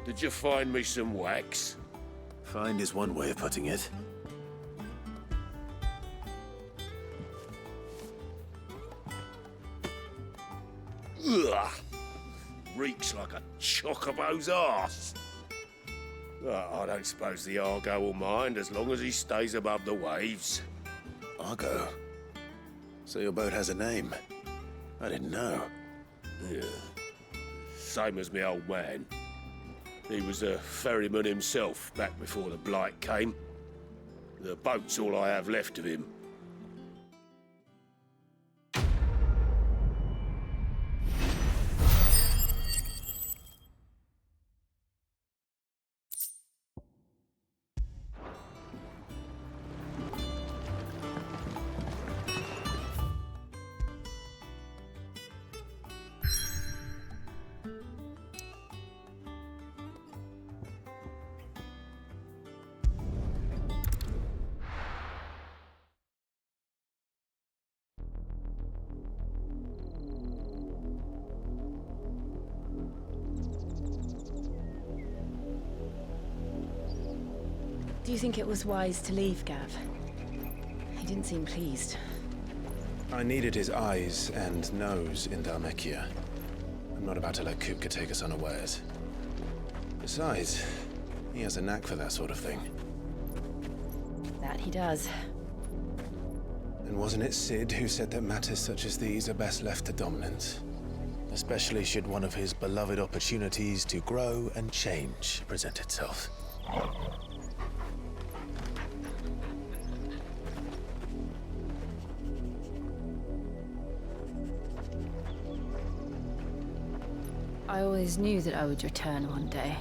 Did you find me some wax? Find is one way of putting it. Ugh! Reeks like a chocobo's arse. I don't suppose the Argo will mind as long as he stays above the waves. Argo? So your boat has a name? I didn't know. Yeah. Same as me old man. He was a ferryman himself back before the Blight came. The boat's all I have left of him. Do you think it was wise to leave, Gav? He didn't seem pleased. I needed his eyes and nose in Dhalmekia. I'm not about to let Kupka take us unawares. Besides, he has a knack for that sort of thing. That he does. And wasn't it Sid who said that matters such as these are best left to dominance? Especially should one of his beloved opportunities to grow and change present itself. I always knew that I would return one day.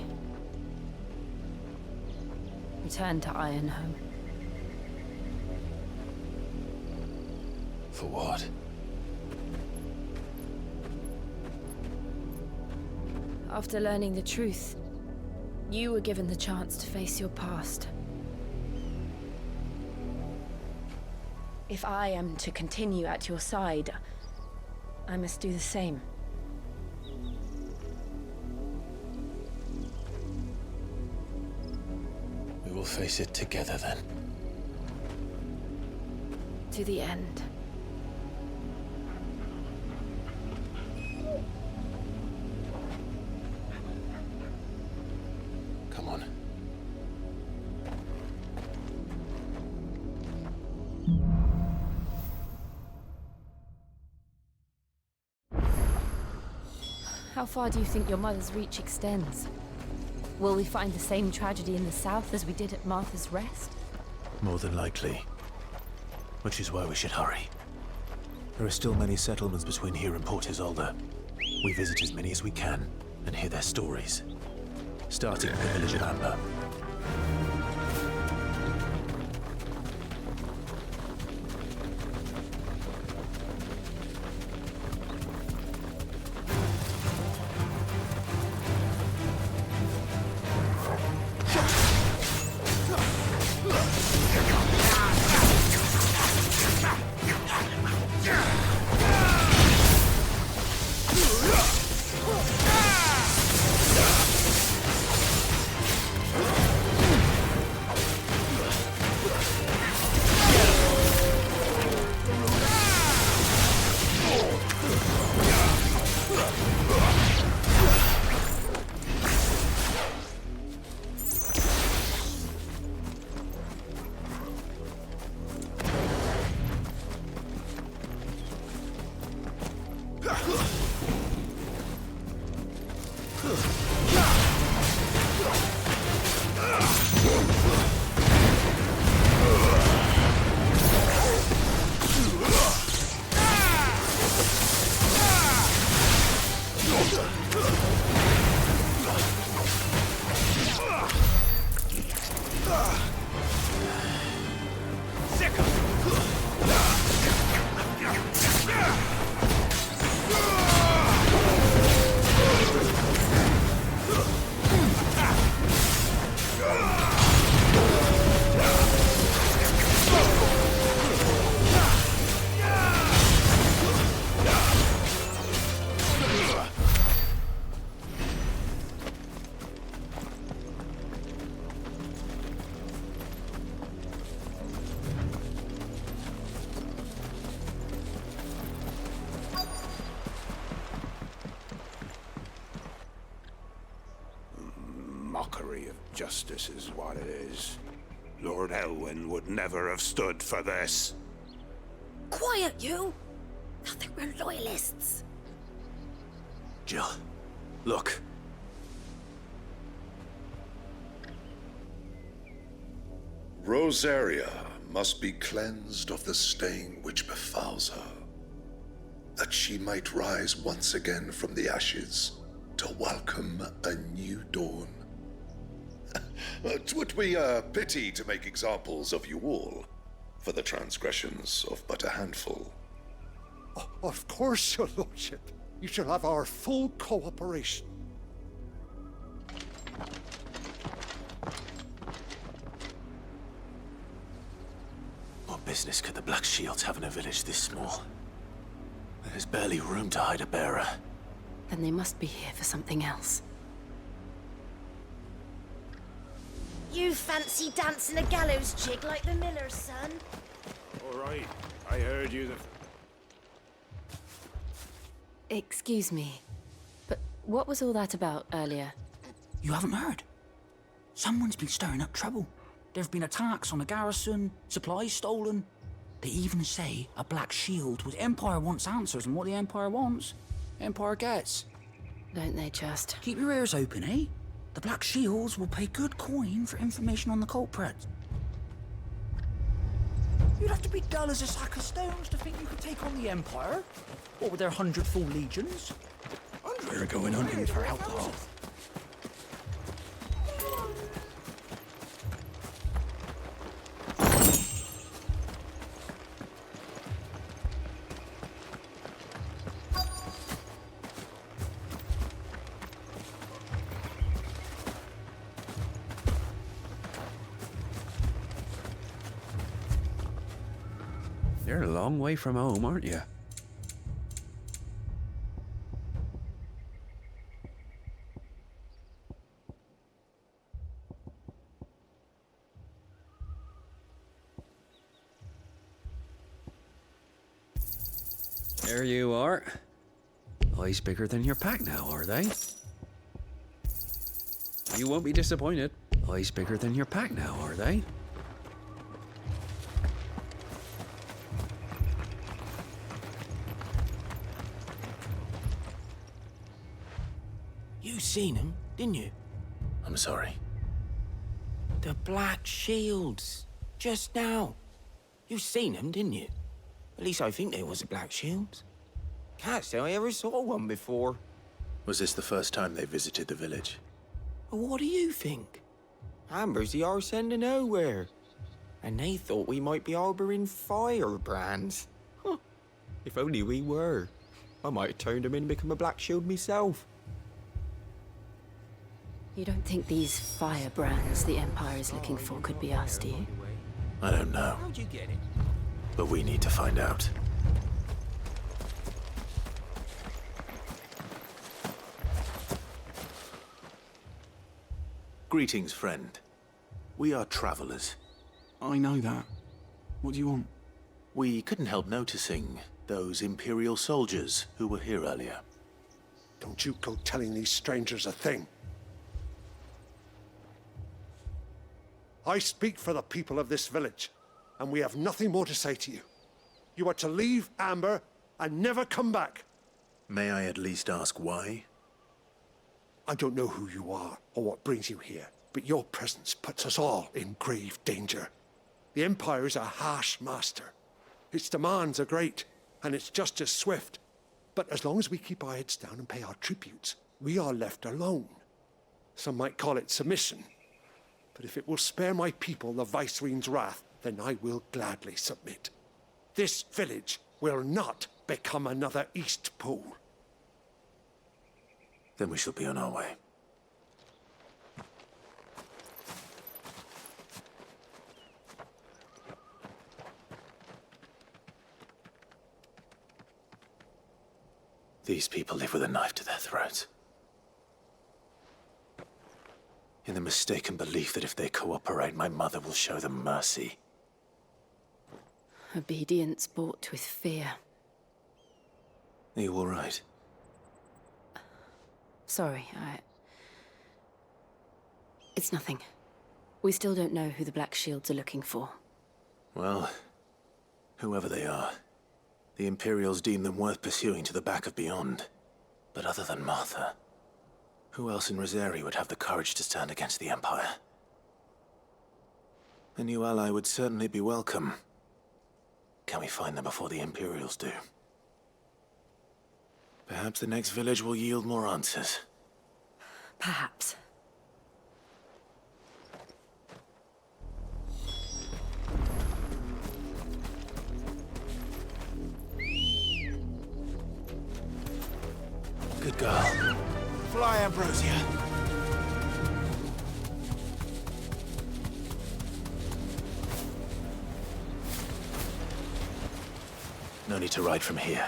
Return to Ironhome. For what? After learning the truth, you were given the chance to face your past. If I am to continue at your side, I must do the same. We will face it together then. To the end. Come on. How far do you think your mother's reach extends? Will we find the same tragedy in the south as we did at Martha's Rest? More than likely. Which is why we should hurry. There are still many settlements between here and Port Isolde. We visit as many as we can and hear their stories. Starting with the village of Amber. mockery of justice is what it is. Lord Elwyn would never have stood for this. Quiet, you! I think we're loyalists. Jill, look. Rosaria must be cleansed of the stain which befouls her, that she might rise once again from the ashes to welcome a new dawn. 'Twould be a pity to make examples of you all, for the transgressions of but a handful. Of course, your lordship. You shall have our full cooperation. What business could the Black Shields have in a village this small? There's barely room to hide a bearer. Then they must be here for something else. You fancy dancing a gallows jig like the miller's son? All right, I heard you. Excuse me, but what was all that about earlier? You haven't heard? Someone's been stirring up trouble. There have been attacks on the garrison, supplies stolen. They even say a Black Shield with Empire wants answers, and what the Empire wants, Empire gets. Don't they just? Keep your ears open, eh? The Black Shields will pay good coin for information on the culprits. You'd have to be dull as a sack of stones to think you could take on the Empire. What with their 100 full legions? We're going hunting for outlaws. You're a long way from home, aren't you? There you are. Eyes bigger than your pack now, are they? You won't be disappointed. Eyes bigger than your pack now, are they? You seen them, didn't you? I'm sorry. The Black Shields. Just now. You seen them, didn't you? At least I think there was a Black Shields. Can't say I ever saw one before. Was this the first time they visited the village? Well, what do you think? Amber's the arse end of nowhere. And they thought we might be harboring firebrands. Huh. If only we were. I might have turned them in and become a Black Shield myself. You don't think these firebrands the Empire is looking for could be us, do you? I don't know. How'd you get it? But we need to find out. Greetings, friend. We are travelers. I know that. What do you want? We couldn't help noticing those Imperial soldiers who were here earlier. Don't you go telling these strangers a thing. I speak for the people of this village, and we have nothing more to say to you. You are to leave Amber and never come back. May I at least ask why? I don't know who you are or what brings you here, but your presence puts us all in grave danger. The Empire is a harsh master. Its demands are great, and its justice swift. But as long as we keep our heads down and pay our tributes, we are left alone. Some might call it submission. But if it will spare my people the Viceroy's wrath, then I will gladly submit. This village will not become another Eastpool. Then we shall be on our way. These people live with a knife to their throats. In the mistaken belief that if they cooperate, my mother will show them mercy. Obedience bought with fear. Are you all right? Sorry, It's nothing. We still don't know who the Black Shields are looking for. Well, whoever they are, the Imperials deem them worth pursuing to the back of beyond. But other than Martha, who else in Rosari would have the courage to stand against the Empire? A new ally would certainly be welcome. Can we find them before the Imperials do? Perhaps the next village will yield more answers. Perhaps. Good girl. Fly, Ambrosia. No need to ride from here.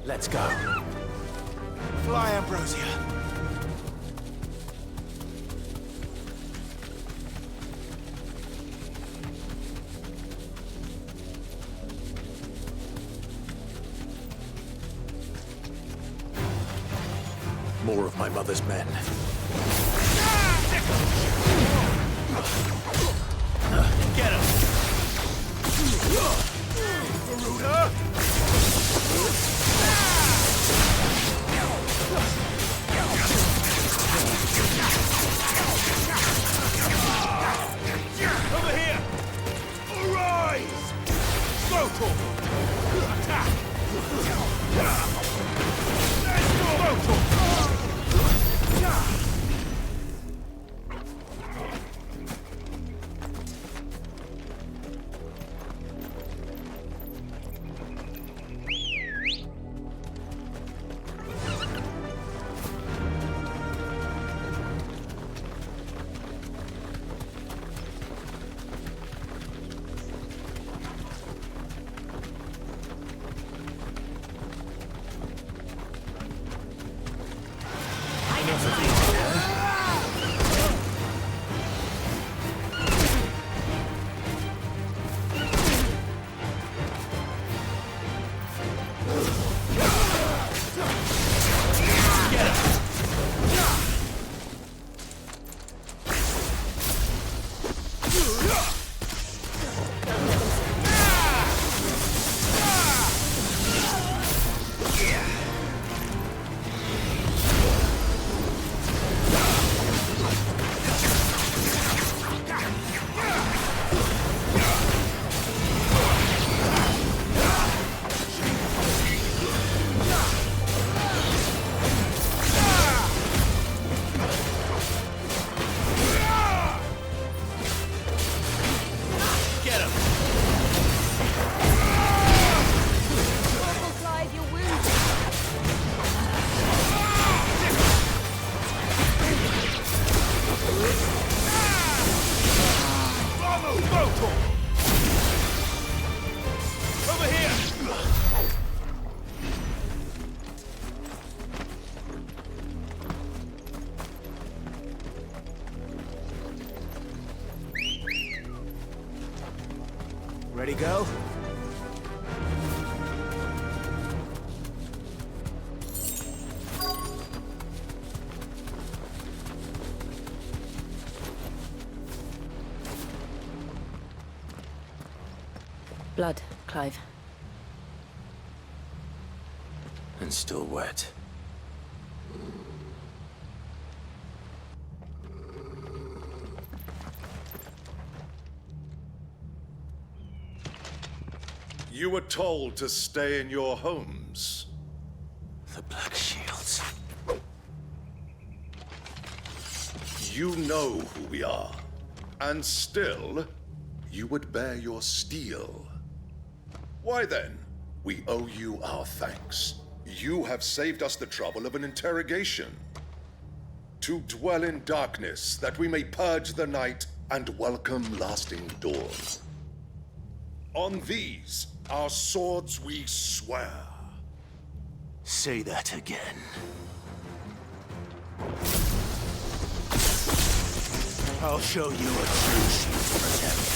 Let's go. Fly, Ambrosia. More of my mother's men. Get him! Garuda! Over here! Arise! Slow attack! Let's go! ready, girl? Blood, Clive. And still wet. You were told to stay in your homes. The Black Shields. You know who we are. And still, you would bear your steel. Why then? We owe you our thanks. You have saved us the trouble of an interrogation. To dwell in darkness, that we may purge the night and welcome lasting dawn. On these, our swords we swear. Say that again. I'll show you a true shield to protect.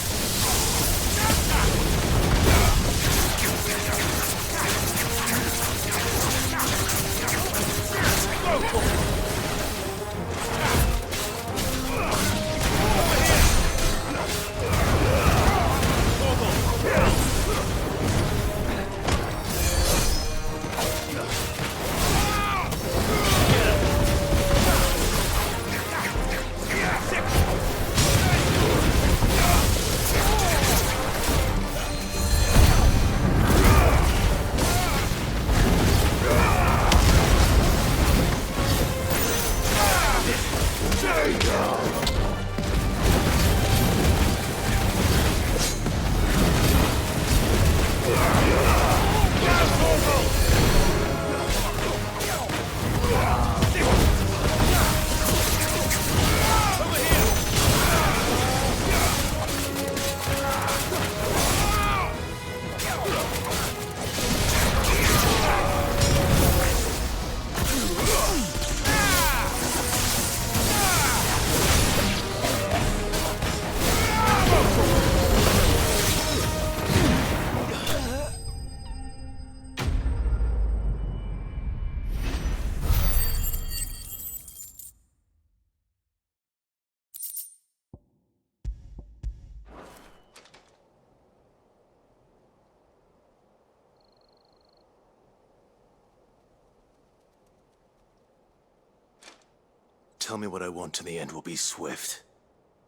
Tell me what I want and the end will be swift.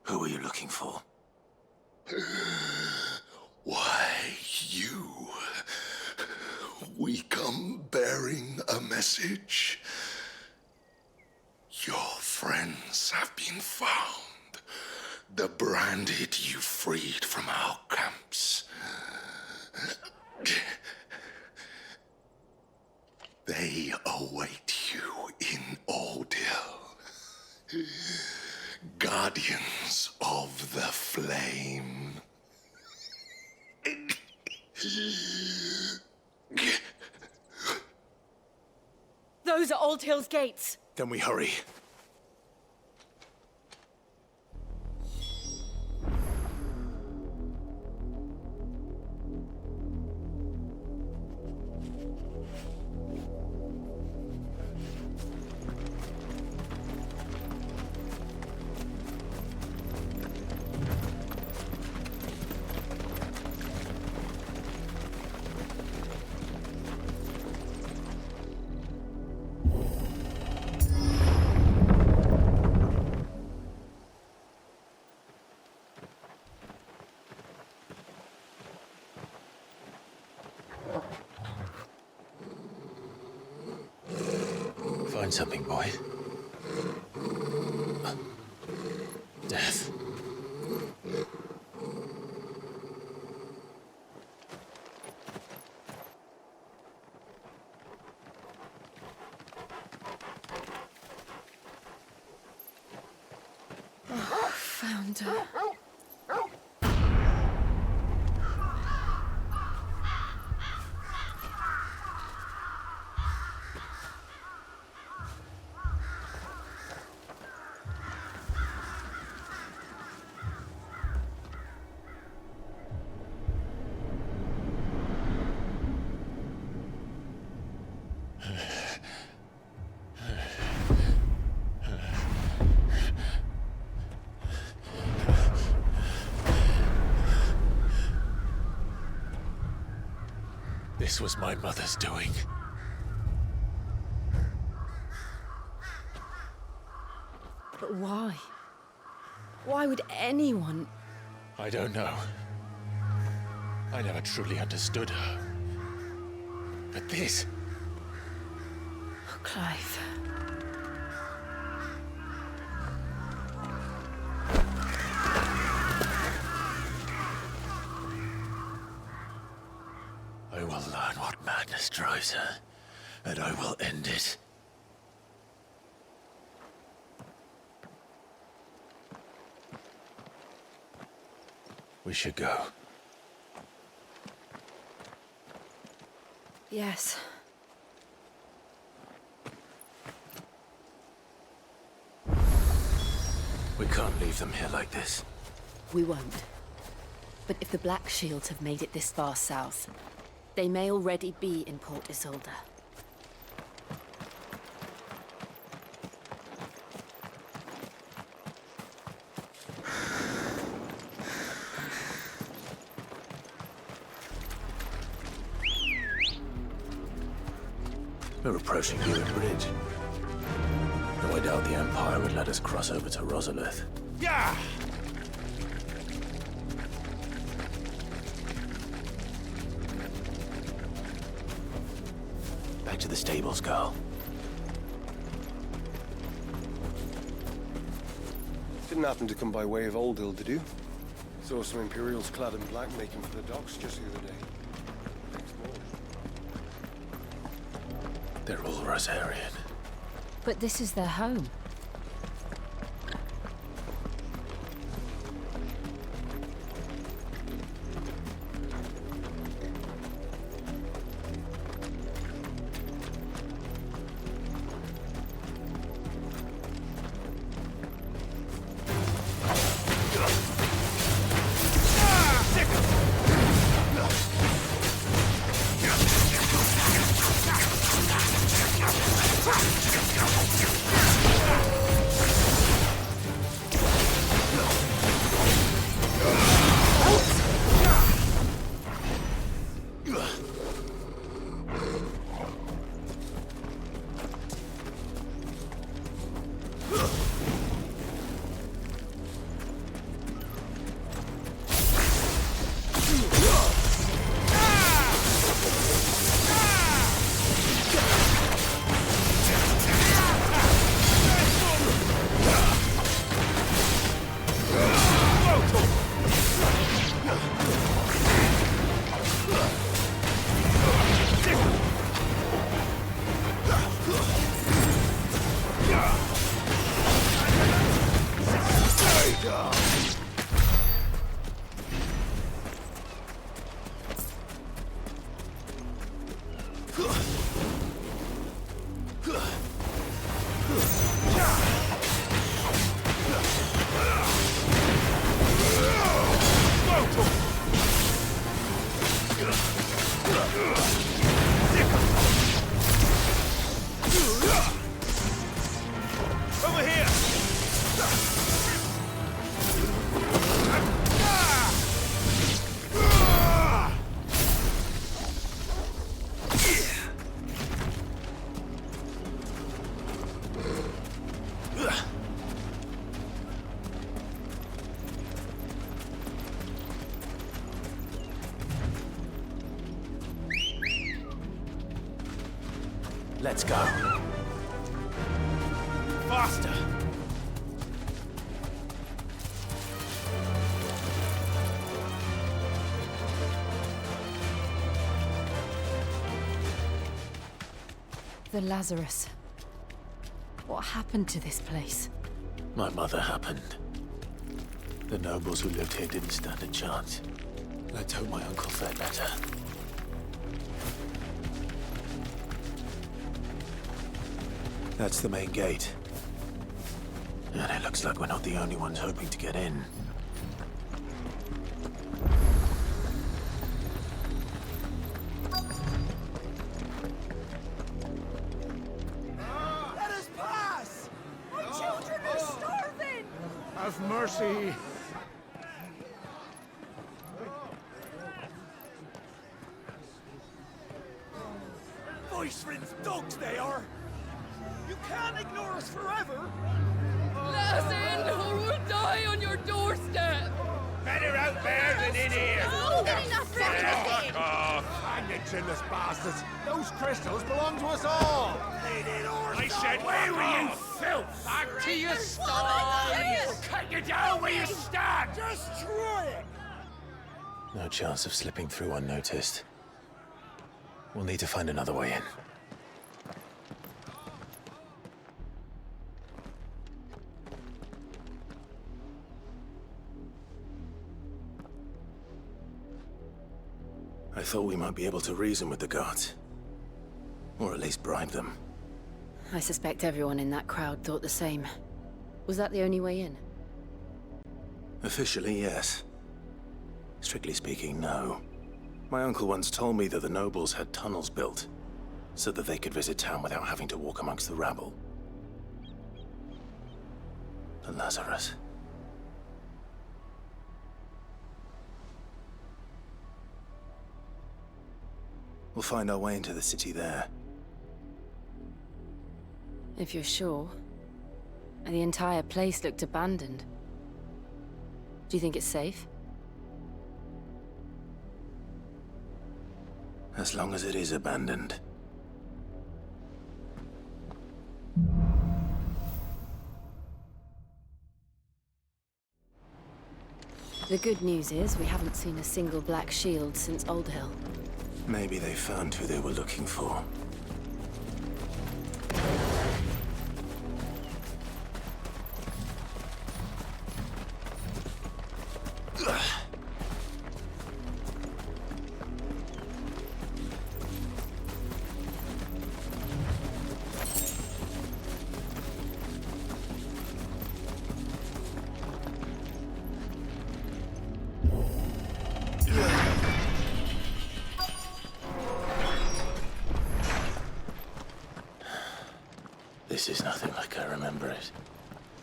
Who are you looking for? Why, you. We come bearing a message. Your friends have been found. The branded you freed from our camps. They await you in Ordeal. Guardians of the Flame. Those are Old Hill's gates. Then we hurry. Find something, boy. Death. Found her. This was my mother's doing. But why? Why would anyone... I don't know. I never truly understood her. But this... Oh, Clive. I will learn what madness drives her, and I will end it. We should go. Yes. We can't leave them here like this. We won't. But if the Black Shields have made it this far south, they may already be in Port Isolde. We're approaching Newark Bridge. Though I doubt the Empire would let us cross over to Rosalith. Yeah! Back to the stables, girl. Didn't happen to come by way of Old Hill, did you? Saw some Imperials clad in black making for the docks just the other day. Thanks more. They're all Rosarian. But this is their home. Let's go. Faster! The Lazarus. What happened to this place? My mother happened. The nobles who lived here didn't stand a chance. Let's hope my uncle fared better. That's the main gate. And it looks like we're not the only ones hoping to get in. mercy. Voice-ridden dogs they are! You can't ignore us forever! Let us in, or we'll die on your doorstep! Better out there than in here! Oh, get enough for everything! Hang the chinless bastards. Those crystals belong to us all. I said, where were you, filth? Back to your stalls! Cut you down where you stand! Just try it! No chance of slipping through unnoticed. We'll need to find another way in. I thought we might be able to reason with the guards. Or at least bribe them. I suspect everyone in that crowd thought the same. Was that the only way in? Officially, yes. Strictly speaking, no. My uncle once told me that the nobles had tunnels built, so that they could visit town without having to walk amongst the rabble. The Lazarus. We'll find our way into the city there. If you're sure. The entire place looked abandoned. Do you think it's safe? As long as it is abandoned. The good news is we haven't seen a single black shield since Old Hill. Maybe they found who they were looking for. This is nothing like I remember it.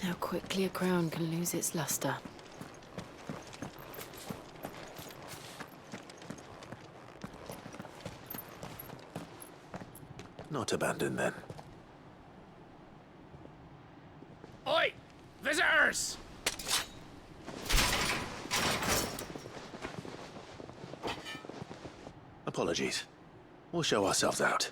How quickly a crown can lose its luster. Not abandoned, then. Oi! Visitors! Apologies. We'll show ourselves out.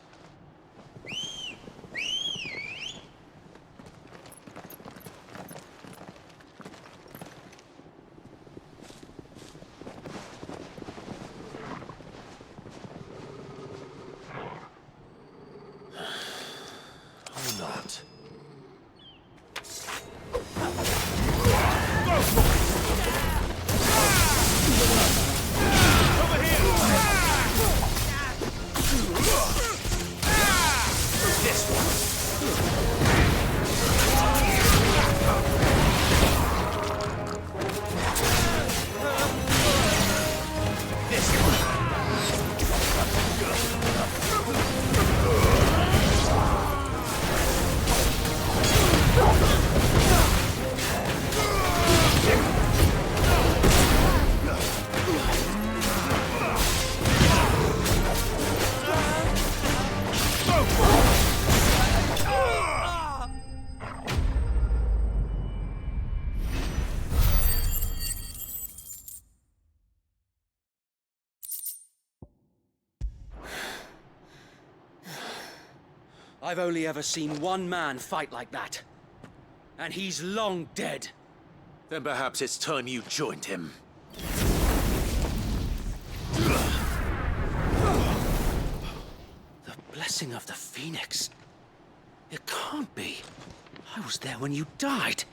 I've only ever seen one man fight like that. And he's long dead. Then perhaps it's time you joined him. The blessing of the Phoenix. It can't be. I was there when you died.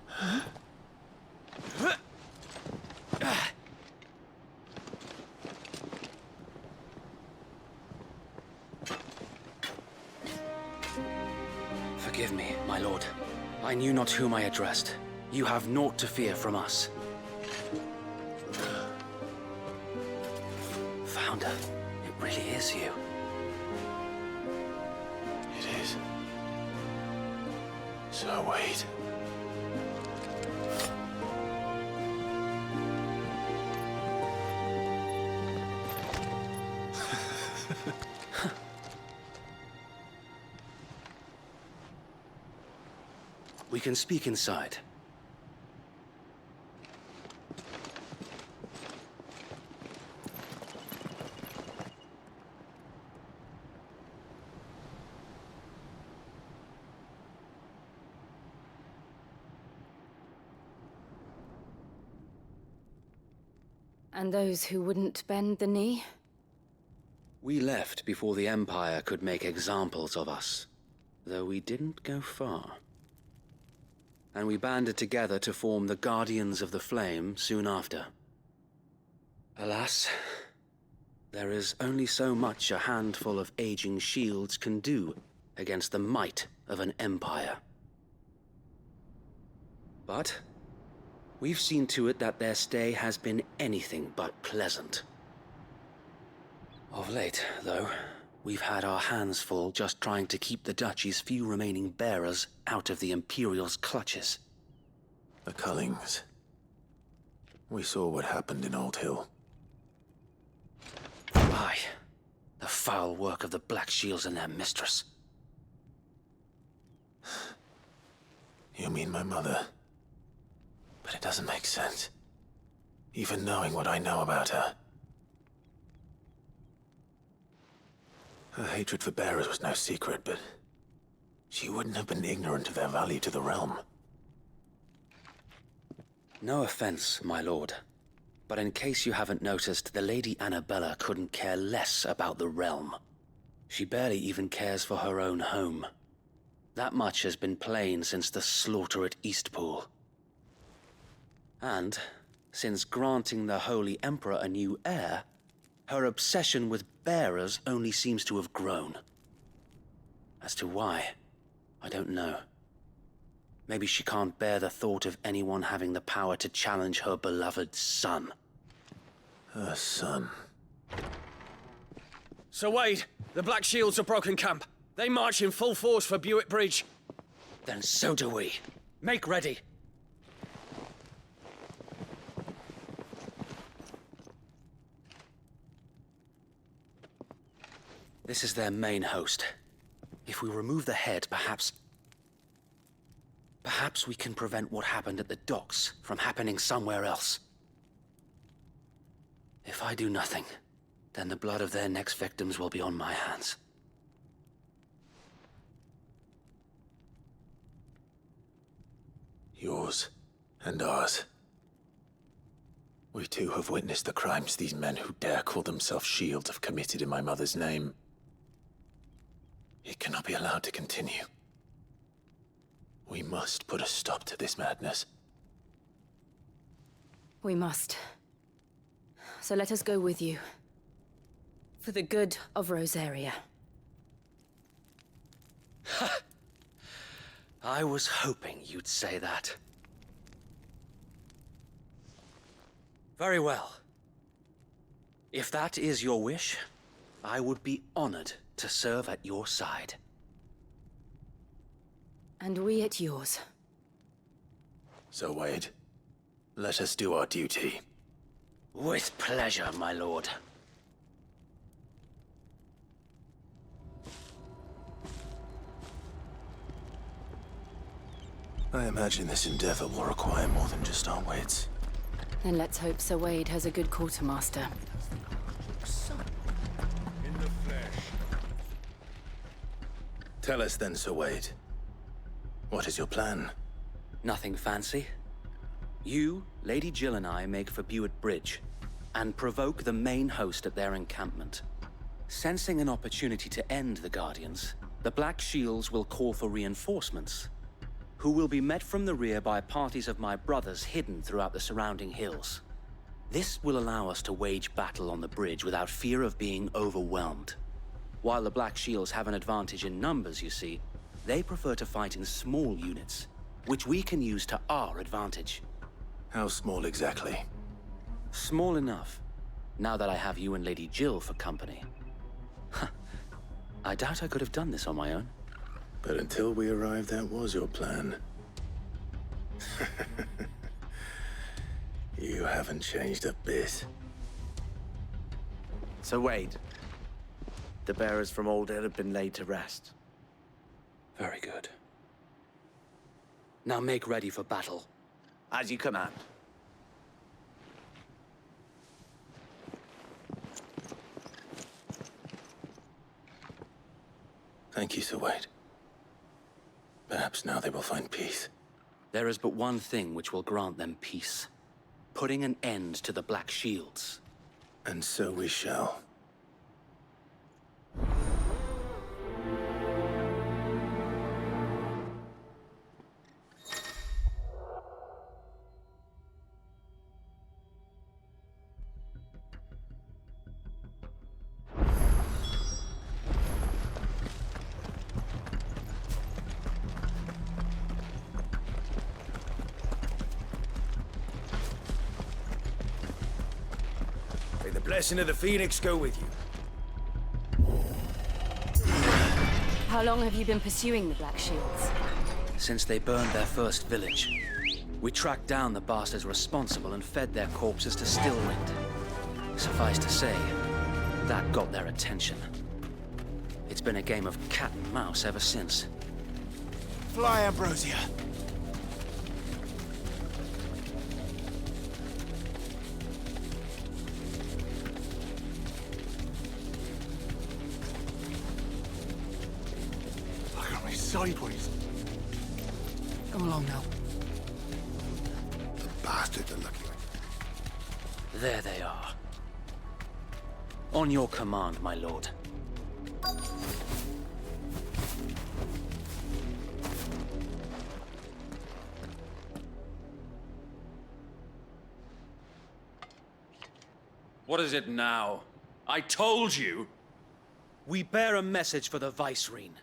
Huh? Forgive me, my lord. I knew not whom I addressed. You have naught to fear from us. Founder, it really is you. It is. So wait. We can speak inside. And those who wouldn't bend the knee? We left before the Empire could make examples of us, though we didn't go far. And we banded together to form the Guardians of the Flame soon after. Alas, there is only so much a handful of aging shields can do against the might of an empire. But we've seen to it that their stay has been anything but pleasant. Of late, though, we've had our hands full just trying to keep the Duchy's few remaining bearers out of the Imperial's clutches. The Cullings. We saw what happened in Old Hill. Aye. The foul work of the Black Shields and their mistress. You mean my mother? But it doesn't make sense. Even knowing what I know about her. Her hatred for bearers was no secret, but she wouldn't have been ignorant of their value to the realm. No offense, my lord. But in case you haven't noticed, the Lady Annabella couldn't care less about the realm. She barely even cares for her own home. That much has been plain since the slaughter at Eastpool. And, since granting the Holy Emperor a new heir, her obsession with bearers only seems to have grown. As to why, I don't know. Maybe she can't bear the thought of anyone having the power to challenge her beloved son. Her son. Sir Wade, the Black Shields have broken camp. They march in full force for Buick Bridge. Then so do we. Make ready. This is their main host. If we remove the head, perhaps we can prevent what happened at the docks from happening somewhere else. If I do nothing, then the blood of their next victims will be on my hands. Yours and ours. We too have witnessed the crimes these men who dare call themselves shields have committed in my mother's name. It cannot be allowed to continue. We must put a stop to this madness. We must. So let us go with you. For the good of Rosaria. I was hoping you'd say that. Very well. If that is your wish, I would be honored to serve at your side. And we at yours. So, Wade, let us do our duty. With pleasure, my lord. I imagine this endeavor will require more than just our wits. Then let's hope Sir Wade has a good quartermaster. In the flesh. Tell us then, Sir Wade. What is your plan? Nothing fancy. You, Lady Jill and I make for Buick Bridge, and provoke the main host at their encampment. Sensing an opportunity to end the Guardians, the Black Shields will call for reinforcements, who will be met from the rear by parties of my brothers hidden throughout the surrounding hills. This will allow us to wage battle on the bridge without fear of being overwhelmed. While the Black Shields have an advantage in numbers, you see, they prefer to fight in small units, which we can use to our advantage. How small exactly? Small enough, now that I have you and Lady Jill for company. I doubt I could have done this on my own. But until we arrived, that was your plan. You haven't changed a bit. So Wade, the bearers from Old Hill have been laid to rest. Very good. Now make ready for battle. As you command. Thank you, Sir Wade. Perhaps now they will find peace. There is but one thing which will grant them peace. Putting an end to the Black Shields. And so we shall. May the blessing of the Phoenix go with you. How long have you been pursuing the Black Shields? Since they burned their first village. We tracked down the bastards responsible and fed their corpses to Stillwind. Suffice to say, that got their attention. It's been a game of cat and mouse ever since. Fly, Ambrosia! Look at me sideways. Come along now. The bastards are looking. There they are. On your command, my lord. What is it now? I told you! We bear a message for the Vicereine.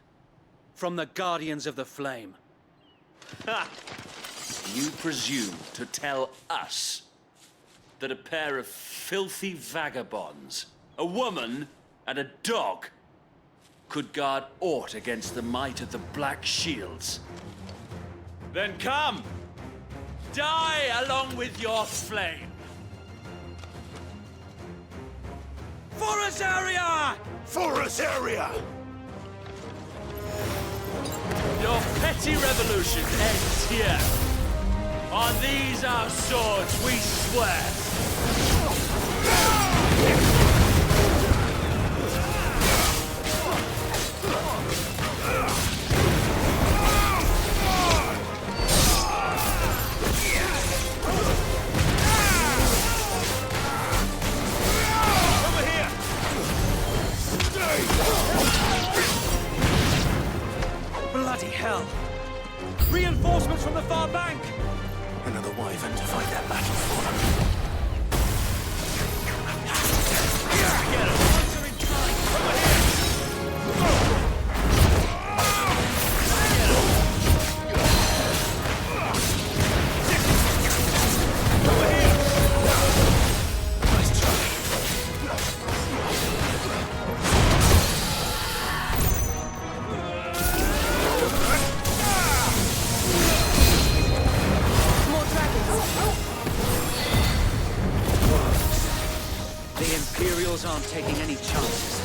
From the Guardians of the Flame. Ha! You presume to tell us that a pair of filthy vagabonds, a woman and a dog, could guard aught against the might of the Black Shields? Then come! Die along with your flame! For us area! For us area! Your petty revolution ends here. On these our swords we swear. Bloody hell! Reinforcements from the far bank! Another wyvern to fight that battle for them. Get him! Once are in time! Over here! Over here! Nice try. The Imperials aren't taking any chances,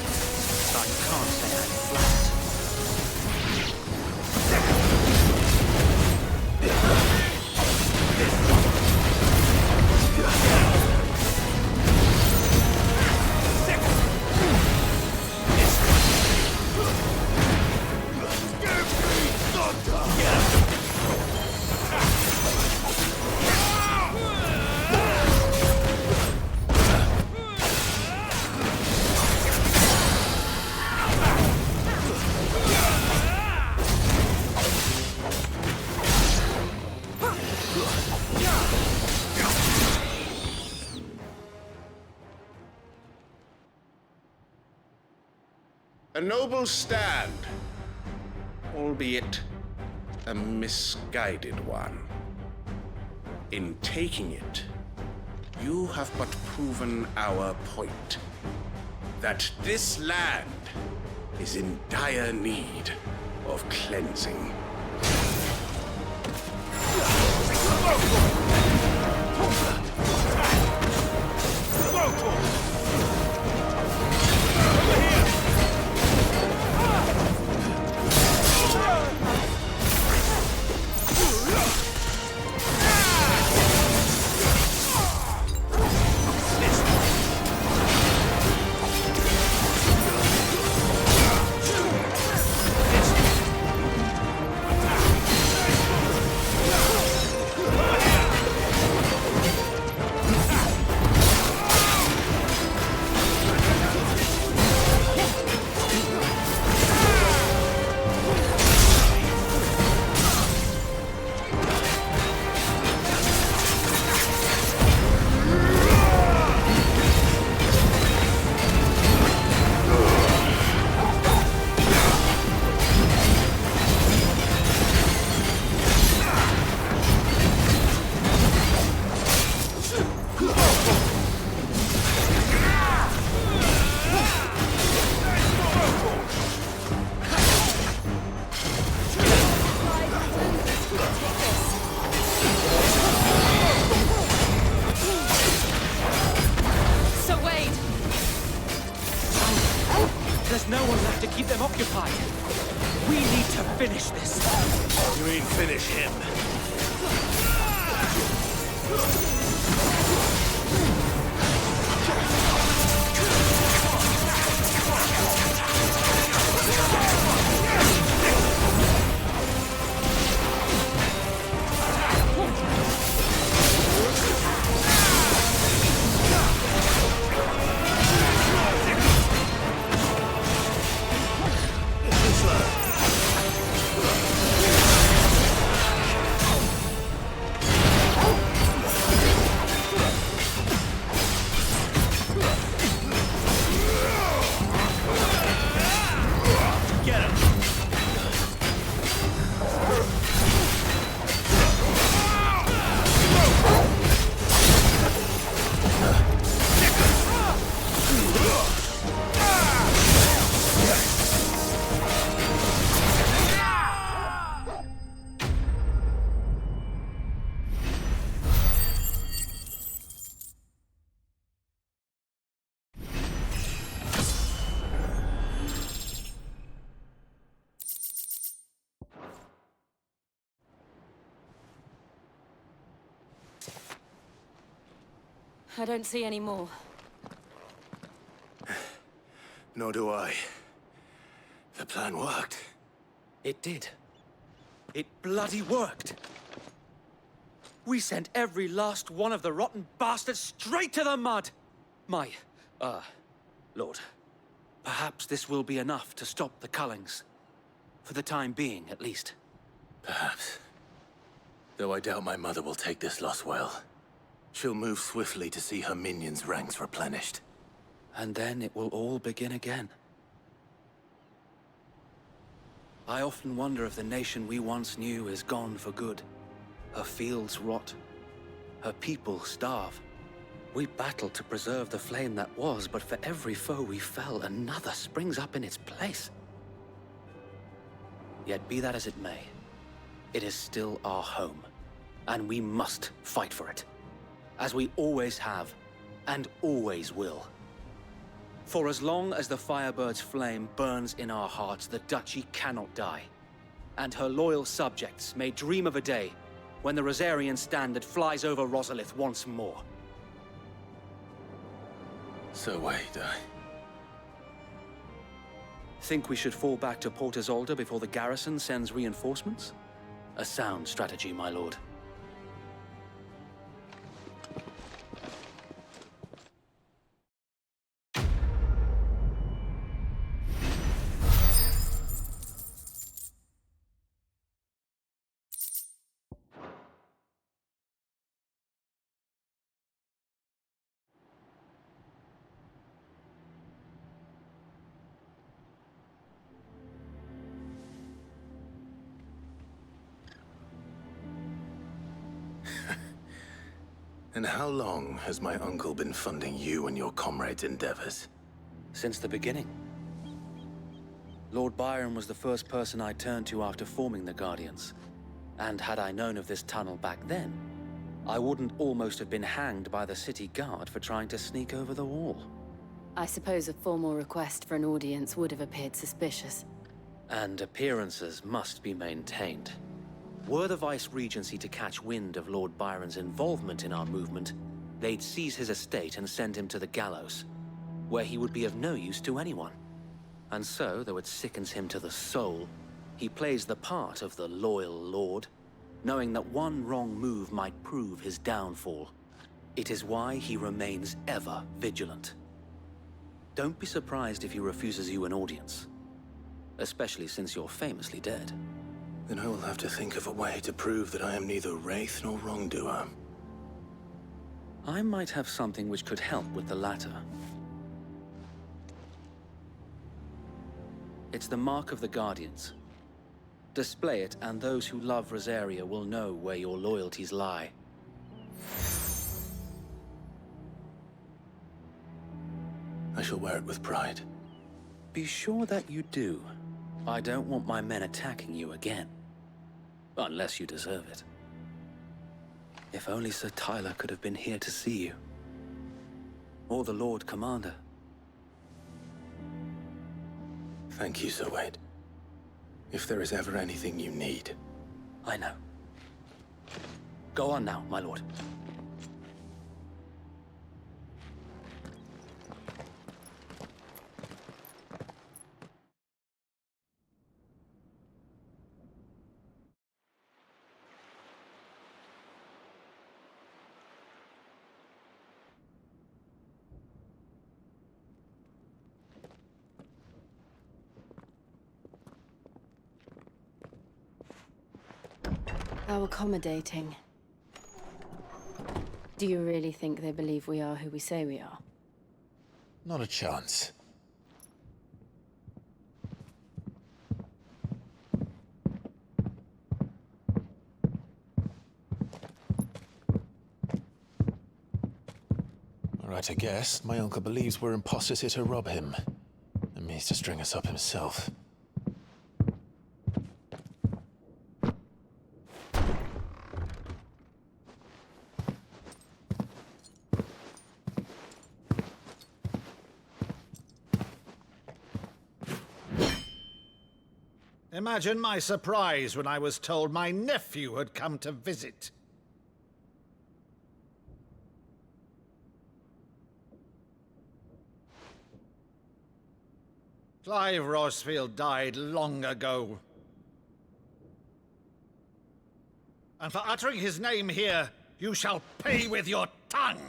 but I can't say I'm flattered. A noble stand, albeit a misguided one. In taking it, you have but proven our point, that this land is in dire need of cleansing. finish this. You mean finish him? I don't see any more. Nor do I. The plan worked. It did. It bloody worked. We sent every last one of the rotten bastards straight to the mud! Lord. Perhaps this will be enough to stop the Cullings. For the time being, at least. Perhaps. Though I doubt my mother will take this loss well. She'll move swiftly to see her minions' ranks replenished. And then it will all begin again. I often wonder if the nation we once knew is gone for good. Her fields rot. Her people starve. We battled to preserve the flame that was, but for every foe we fell, another springs up in its place. Yet be that as it may, it is still our home, and we must fight for it. As we always have, and always will. For as long as the Firebird's flame burns in our hearts, the Duchy cannot die. And her loyal subjects may dream of a day when the Rosarian standard flies over Rosalith once more. So wait, Think we should fall back to Port Isolde before the garrison sends reinforcements? A sound strategy, my lord. And how long has my uncle been funding you and your comrades' endeavors? Since the beginning. Lord Byron was the first person I turned to after forming the Guardians. And had I known of this tunnel back then, I wouldn't almost have been hanged by the city guard for trying to sneak over the wall. I suppose a formal request for an audience would have appeared suspicious. And appearances must be maintained. Were the Vice-Regency to catch wind of Lord Byron's involvement in our movement, they'd seize his estate and send him to the gallows, where he would be of no use to anyone. And so, though it sickens him to the soul, he plays the part of the loyal lord, knowing that one wrong move might prove his downfall. It is why he remains ever vigilant. Don't be surprised if he refuses you an audience, especially since you're famously dead. Then I will have to think of a way to prove that I am neither wraith nor wrongdoer. I might have something which could help with the latter. It's the mark of the Guardians. Display it, and those who love Rosaria will know where your loyalties lie. I shall wear it with pride. Be sure that you do. I don't want my men attacking you again. Unless you deserve it. If only Sir Tyler could have been here to see you. Or the Lord Commander. Thank you, Sir Wade. If there is ever anything you need. I know. Go on now, my lord. How accommodating. Do you really think they believe we are who we say we are? Not a chance. Alright, I guess. My uncle believes we're imposters here to rob him. And means to string us up himself. Imagine my surprise when I was told my nephew had come to visit. Clive Rosfield died long ago. And for uttering his name here, you shall pay with your tongue!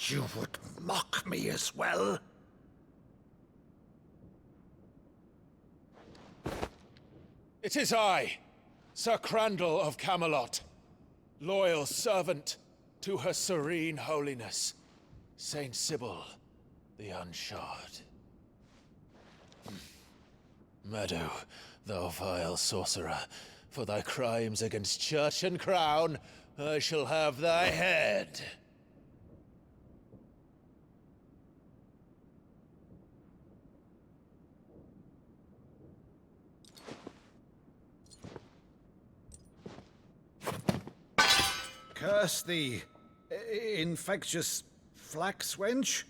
You would mock me as well? It is I, Sir Crandall of Camelot, loyal servant to Her Serene Holiness, Saint Sybil the Unshod. Mallu, thou vile sorcerer, for thy crimes against church and crown, I shall have thy head. Curse thee, infectious flax wench.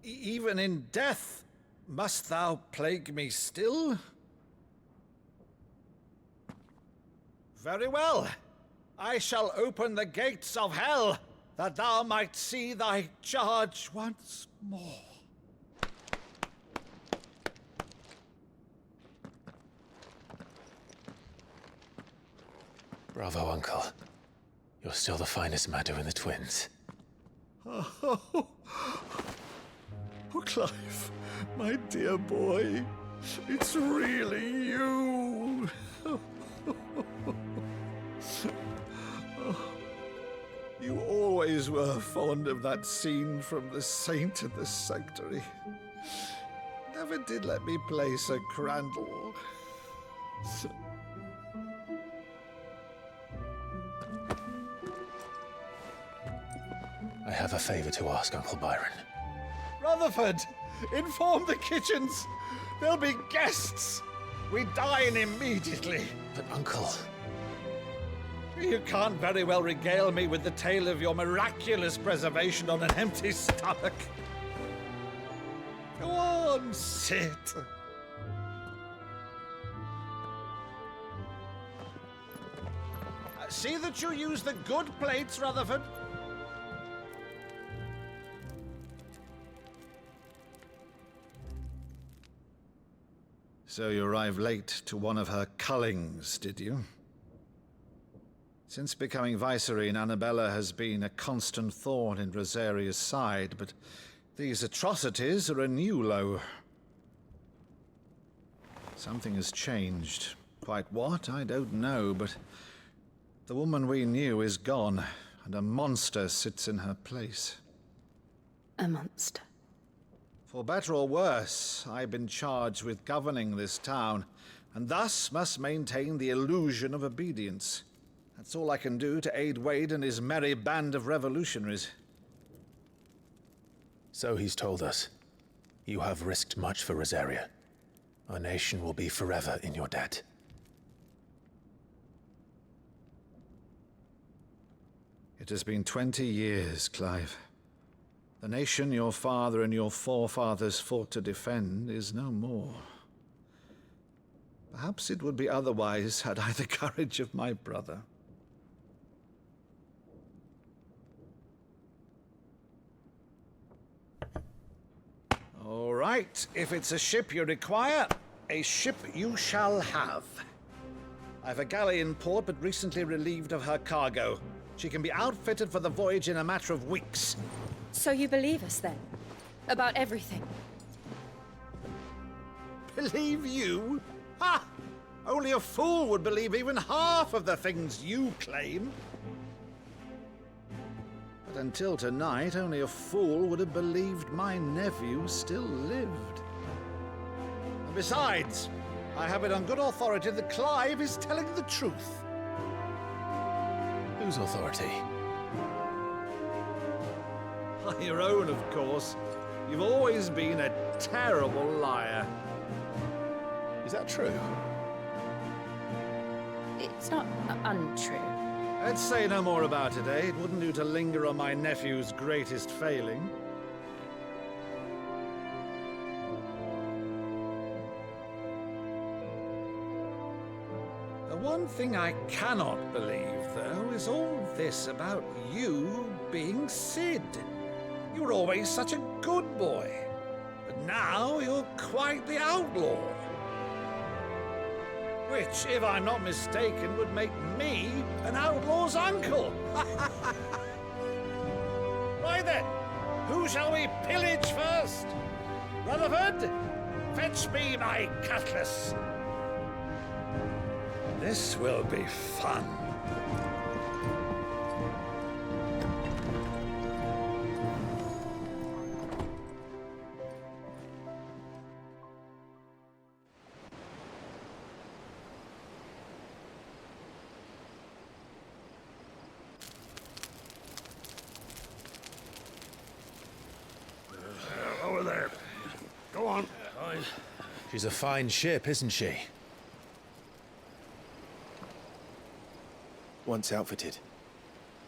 Even in death, must thou plague me still? Very well. I shall open the gates of hell, that thou might see thy charge once more. Bravo, Uncle. You're still the finest Mallu in the twins. Oh, Clive, my dear boy, it's really you. You always were fond of that scene from The Saint in the Sanctuary. Never did let me play Sir Crandall. I have a favor to ask, Uncle Byron. Rutherford, inform the kitchens. There'll be guests. We dine immediately. But, Uncle... You can't very well regale me with the tale of your miraculous preservation on an empty stomach. Go on, sit. See that you use the good plates, Rutherford. So you arrived late to one of her cullings, did you? Since becoming Vicereine, Annabella has been a constant thorn in Rosaria's side, but these atrocities are a new low. Something has changed. Quite what, I don't know, but the woman we knew is gone, and a monster sits in her place. A monster? For better or worse, I've been charged with governing this town, and thus must maintain the illusion of obedience. That's all I can do to aid Wade and his merry band of revolutionaries. So he's told us. You have risked much for Rosaria. Our nation will be forever in your debt. It has been 20 years, Clive. The nation your father and your forefathers fought to defend is no more. Perhaps it would be otherwise had I the courage of my brother. All right, if it's a ship you require, a ship you shall have. I've a galley in port, but recently relieved of her cargo. She can be outfitted for the voyage in a matter of weeks. So you believe us then? About everything? Believe you? Ha! Only a fool would believe even half of the things you claim. But until tonight, only a fool would have believed my nephew still lived. And besides, I have it on good authority that Clive is telling the truth. Whose authority? Your own, of course. You've always been a terrible liar. Is that true? It's not untrue. Let's say no more about it, eh? It wouldn't do to linger on my nephew's greatest failing. The one thing I cannot believe, though, is all this about you being Sid. You were always such a good boy, but now you're quite the outlaw. Which, if I'm not mistaken, would make me an outlaw's uncle. Right then, who shall we pillage first? Rutherford, fetch me my cutlass. This will be fun. Over there. Go on. She's a fine ship, isn't she? Once outfitted,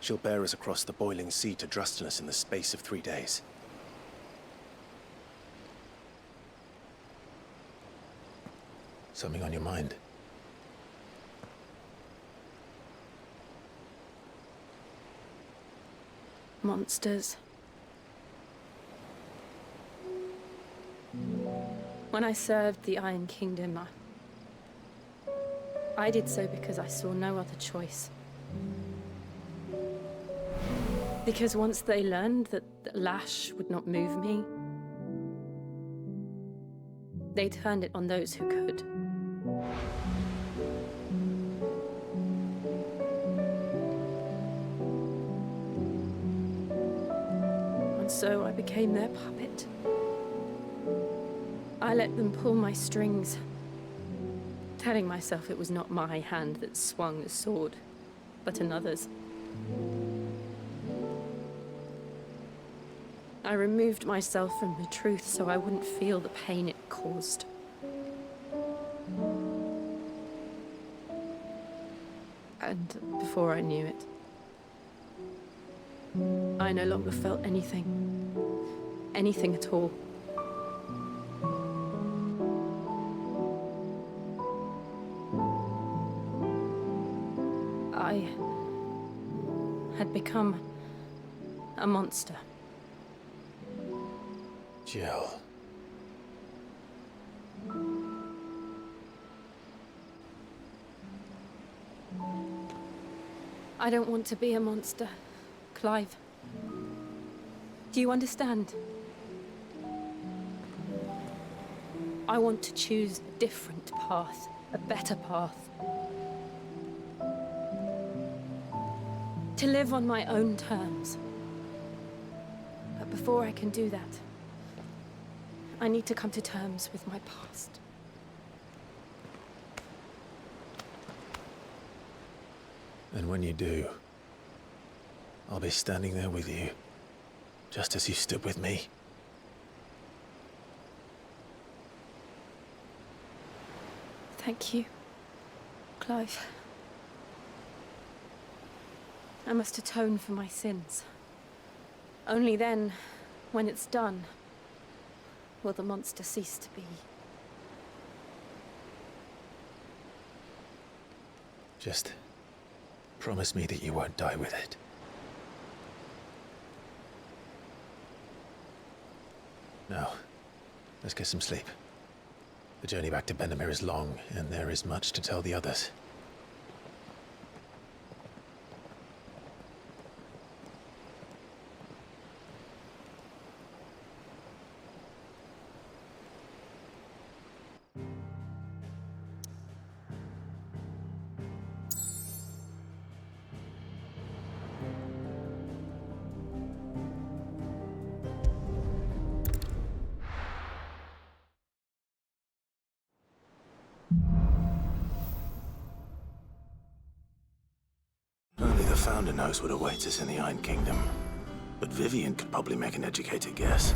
she'll bear us across the boiling sea to Drustenus in the space of 3 days. Something on your mind? Monsters. When I served the Iron Kingdom, I did so because I saw no other choice. Because once they learned that the lash would not move me, they turned it on those who could. And so I became their puppet. I let them pull my strings, telling myself it was not my hand that swung the sword, but another's. I removed myself from the truth so I wouldn't feel the pain it caused. And before I knew it, I no longer felt anything. Anything at all. I had become a monster. Jill. I don't want to be a monster, Clive. Do you understand? I want to choose a different path, a better path. To live on my own terms. But before I can do that, I need to come to terms with my past. And when you do, I'll be standing there with you, just as you stood with me. Thank you, Clive. I must atone for my sins. Only then, when it's done, will the monster cease to be. Just promise me that you won't die with it. Now, let's get some sleep. The journey back to Benamir is long, and there is much to tell the others. Only the Founder knows what awaits us in the Iron Kingdom. But Vivian could probably make an educated guess.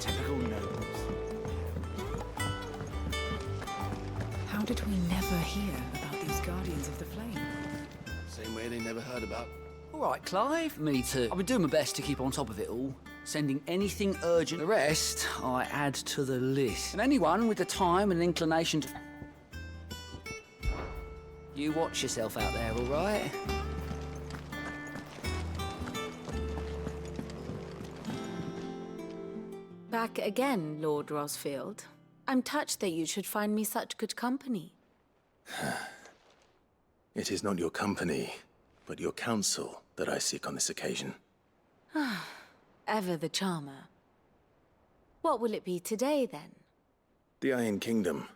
Typical nobles. How did we never hear about these Guardians of the Flame? Same way they never heard about. All right, Clive. Me too. I've been doing my best to keep on top of it all. Sending anything urgent. The rest, I add to the list. And anyone with the time and inclination to... You watch yourself out there, all right? Back again, Lord Rosfield. I'm touched that you should find me such good company. It is not your company, but your counsel that I seek on this occasion. Ever the charmer. What will it be today, then? The Iron Kingdom.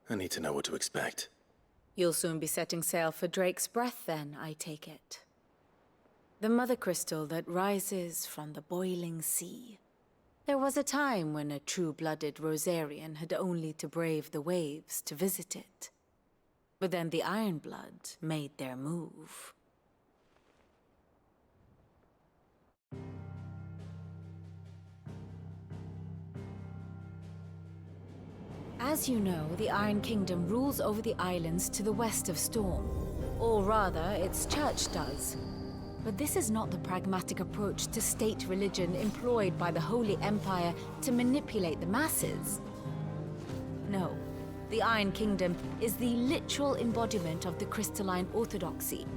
I need to know what to expect. You'll soon be setting sail for Drake's Breath, then, I take it. The mother crystal that rises from the boiling sea. There was a time when a true-blooded Rosarian had only to brave the waves to visit it. But then the Ironblood made their move. As you know, the Iron Kingdom rules over the islands to the west of Storm. Or rather, its church does. But this is not the pragmatic approach to state religion employed by the Holy Empire to manipulate the masses. No, the Iron Kingdom is the literal embodiment of the crystalline orthodoxy.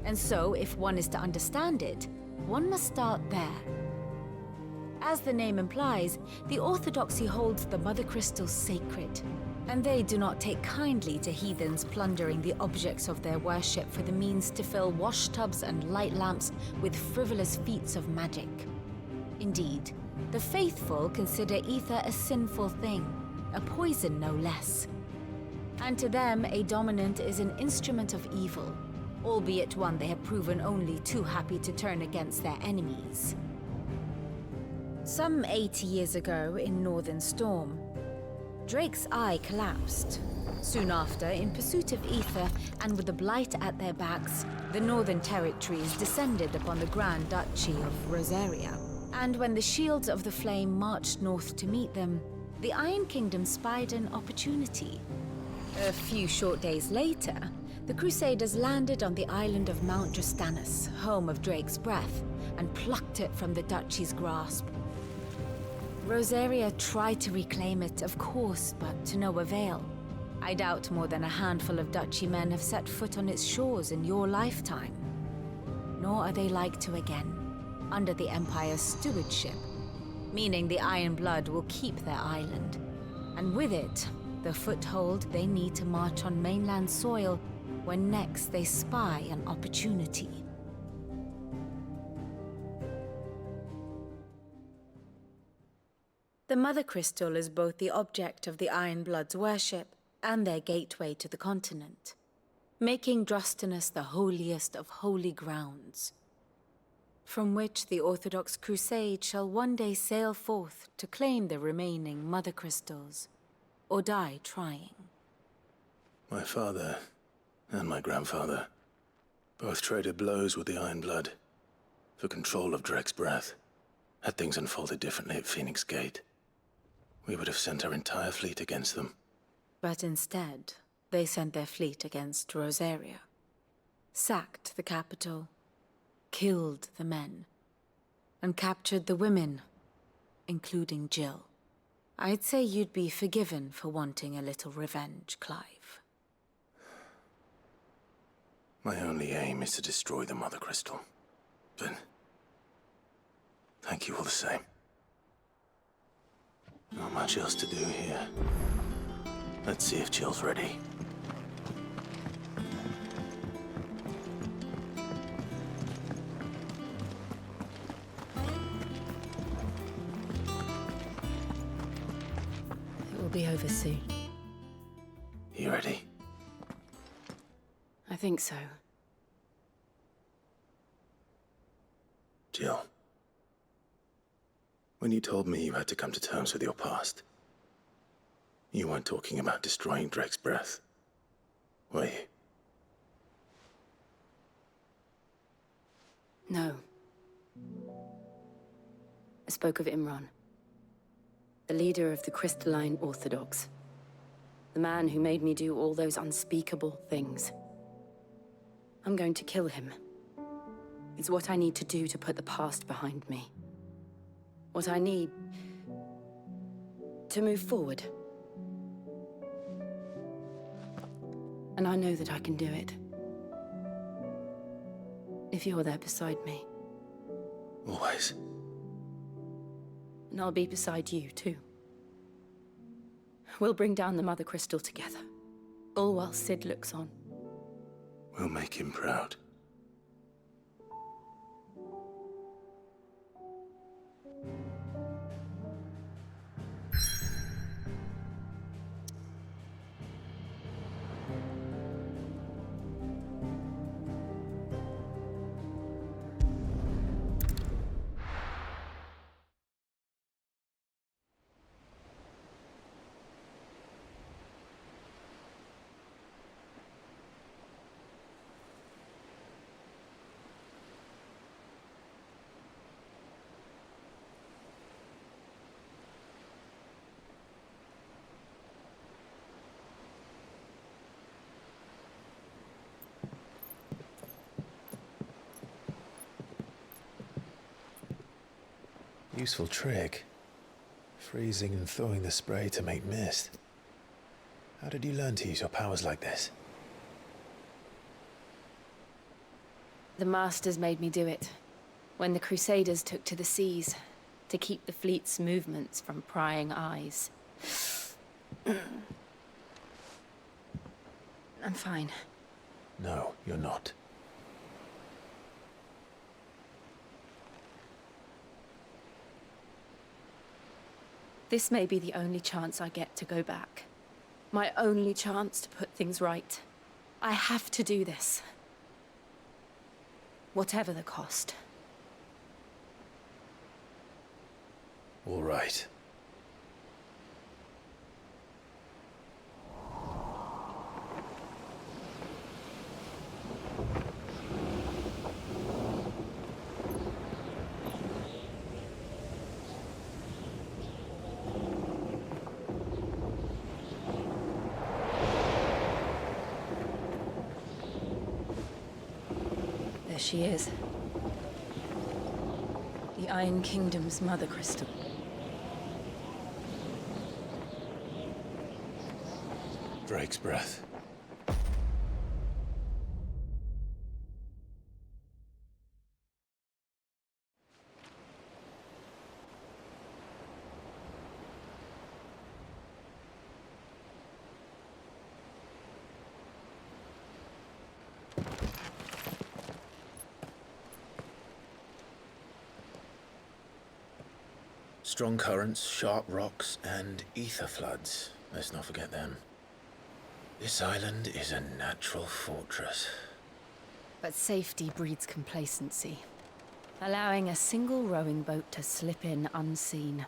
And so, if one is to understand it, one must start there. As the name implies, the orthodoxy holds the Mother Crystals sacred, and they do not take kindly to heathens plundering the objects of their worship for the means to fill washtubs and light lamps with frivolous feats of magic. Indeed, the faithful consider ether a sinful thing, a poison no less. And to them, a dominant is an instrument of evil, albeit one they have proven only too happy to turn against their enemies. Some 80 years ago, in Northern Storm, Drake's eye collapsed. Soon after, in pursuit of ether, and with the Blight at their backs, the Northern Territories descended upon the Grand Duchy of Rosaria. And when the Shields of the Flame marched north to meet them, the Iron Kingdom spied an opportunity. A few short days later, the Crusaders landed on the island of Mount Justanus, home of Drake's Breath, and plucked it from the Duchy's grasp. Rosaria tried to reclaim it, of course, but to no avail. I doubt more than a handful of Duchy men have set foot on its shores in your lifetime. Nor are they like to again, under the Empire's stewardship, meaning the Iron Blood will keep their island, and with it, the foothold they need to march on mainland soil when next they spy an opportunity. The Mother Crystal is both the object of the Iron Blood's worship and their gateway to the continent, making Drustinus the holiest of holy grounds. from which the Orthodox Crusade shall one day sail forth to claim the remaining Mother Crystals, or die trying. My father and my grandfather both traded blows with the Iron Blood for control of Drek's breath. Had things unfolded differently at Phoenix Gate, we would have sent our entire fleet against them. But instead, they sent their fleet against Rosaria, sacked the capital, killed the men, and captured the women, including Jill. I'd say you'd be forgiven for wanting a little revenge, Clive. My only aim is to destroy the Mother Crystal. But thank you all the same. Not much else to do here. Let's see if Jill's ready. It will be over soon. You ready? I think so. Jill. When you told me you had to come to terms with your past, you weren't talking about destroying Drek's breath, were you? No. I spoke of Imran, the leader of the Crystalline Orthodox. The man who made me do all those unspeakable things. I'm going to kill him. It's what I need to do to put the past behind me. What I need to move forward. And I know that I can do it. If you're there beside me. Always. And I'll be beside you, too. We'll bring down the Mother Crystal together. All while Sid looks on. We'll make him proud. Useful trick. Freezing and thawing the spray to make mist. How did you learn to use your powers like this? The Masters made me do it. When the Crusaders took to the seas, to keep the fleet's movements from prying eyes. I'm fine. No, you're not. This may be the only chance I get to go back. My only chance to put things right. I have to do this. Whatever the cost. All right. There she is. The Iron Kingdom's Mother Crystal. Drake's breath. Strong currents, sharp rocks, and ether floods. Let's not forget them. This island is a natural fortress. But safety breeds complacency. allowing a single rowing boat to slip in unseen.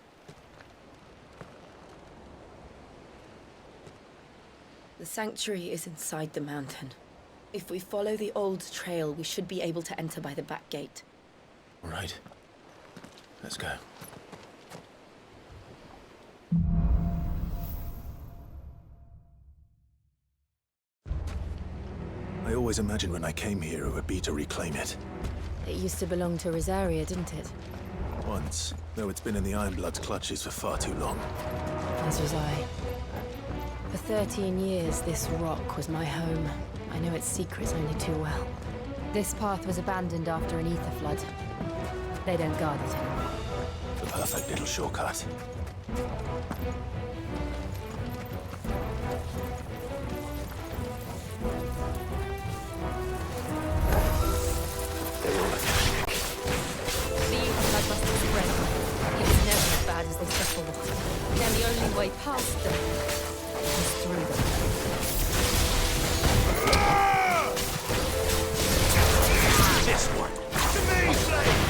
The sanctuary is inside the mountain. If we follow the old trail, we should be able to enter by the back gate. All right. Let's go. I always imagined when I came here it would be to reclaim it. It used to belong to Rosaria, didn't it? Once, though it's been in the Ironblood's clutches for far too long. As was I. For 13 years, this rock was my home. I know its secrets only too well. This path was abandoned after an ether flood. They don't guard it anymore. The perfect little shortcut. They're all Akashic. The ether flood must have spread. It was never as bad as they set for. Then the only way past them was through them. This one. To me, please!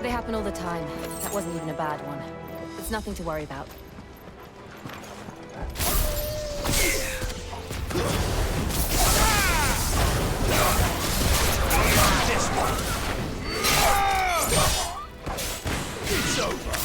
They happen all the time. That wasn't even a bad one. It's nothing to worry about. This one. It's over.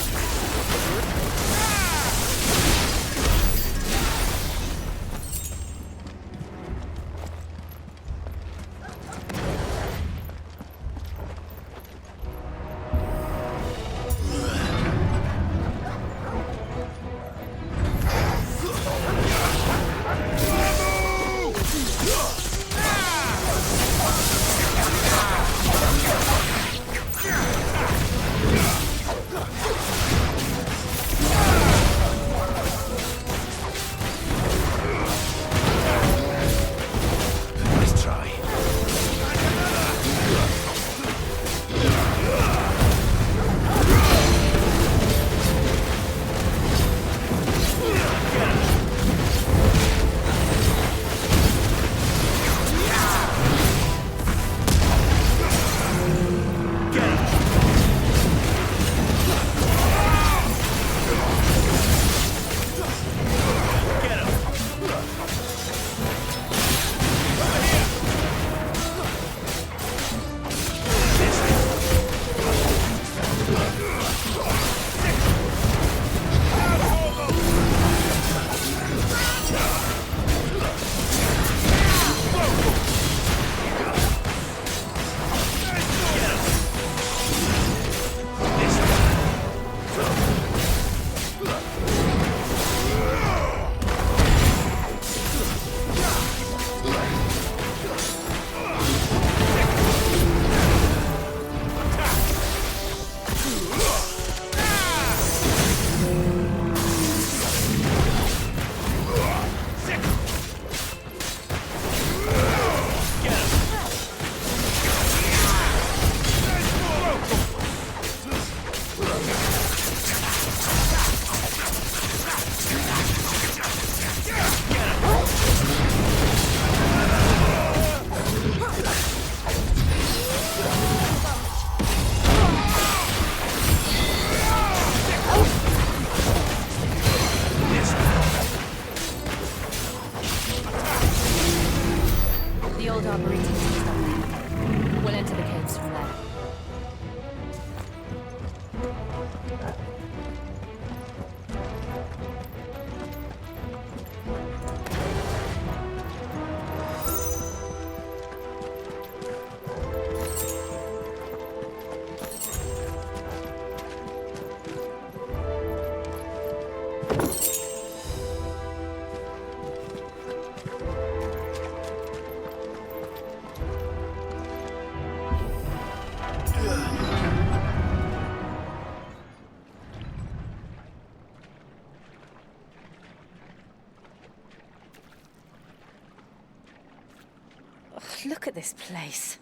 Look at this place.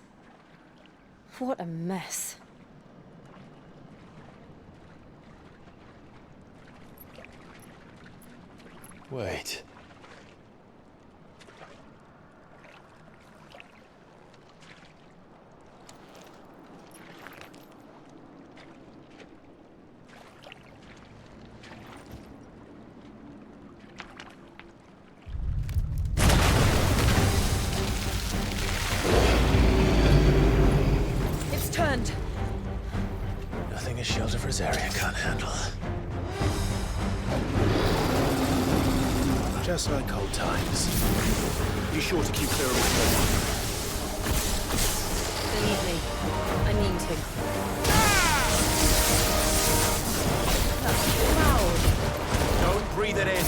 What a mess. Wait. It's turned. Nothing a shelter for his area can't handle. Just like old times. Be sure to keep clear of his body. Believe me, I mean to. That's loud. Don't breathe it in.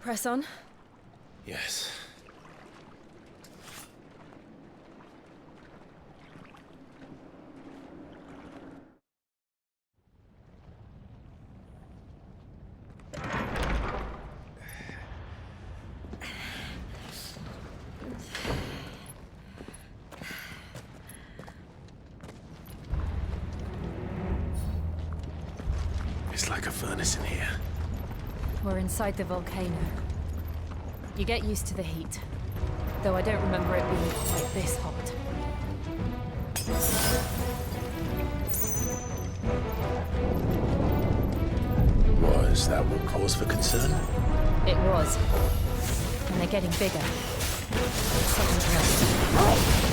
Press on. Yes. It's like a furnace in here. We're inside the volcano. You get used to the heat, though I don't remember it being quite this hot. Was that what cause for concern? It was. And they're getting bigger. Something's wrong.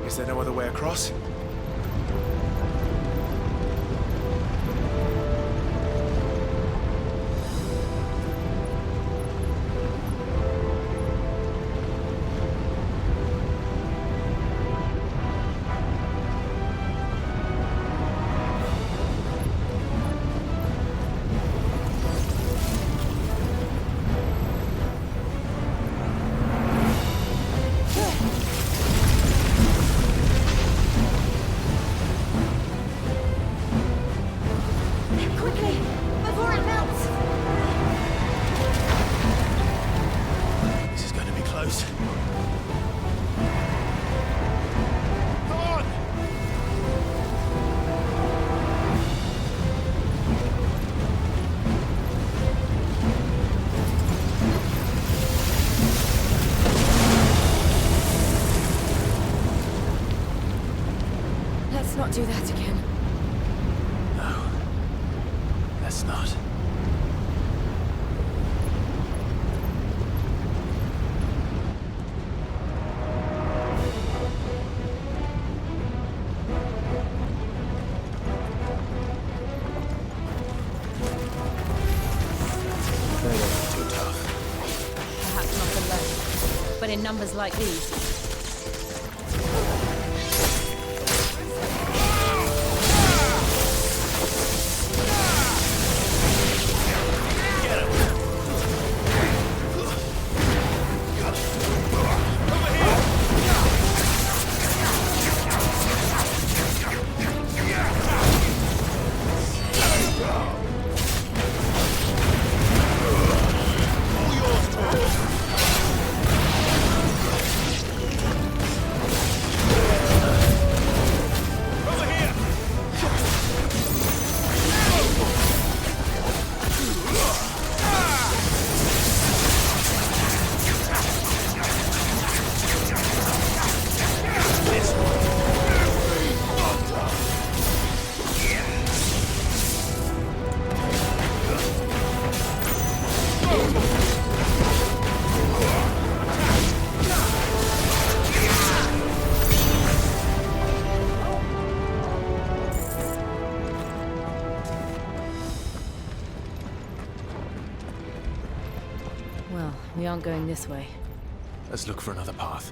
Is there no other way across? Not do that again. No. Let's not. They won't be too tough. Perhaps not alone, but in numbers like these. We aren't going this way. Let's look for another path.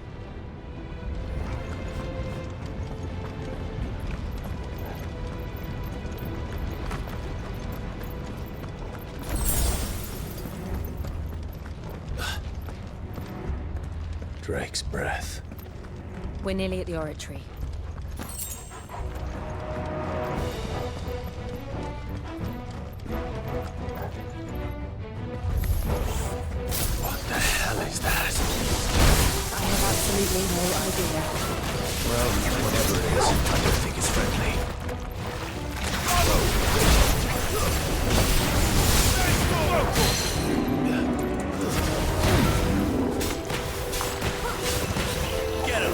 Drake's breath. We're nearly at the oratory. What the hell is that? I have absolutely no idea. Well, whatever it is, I don't think it's friendly. Get him!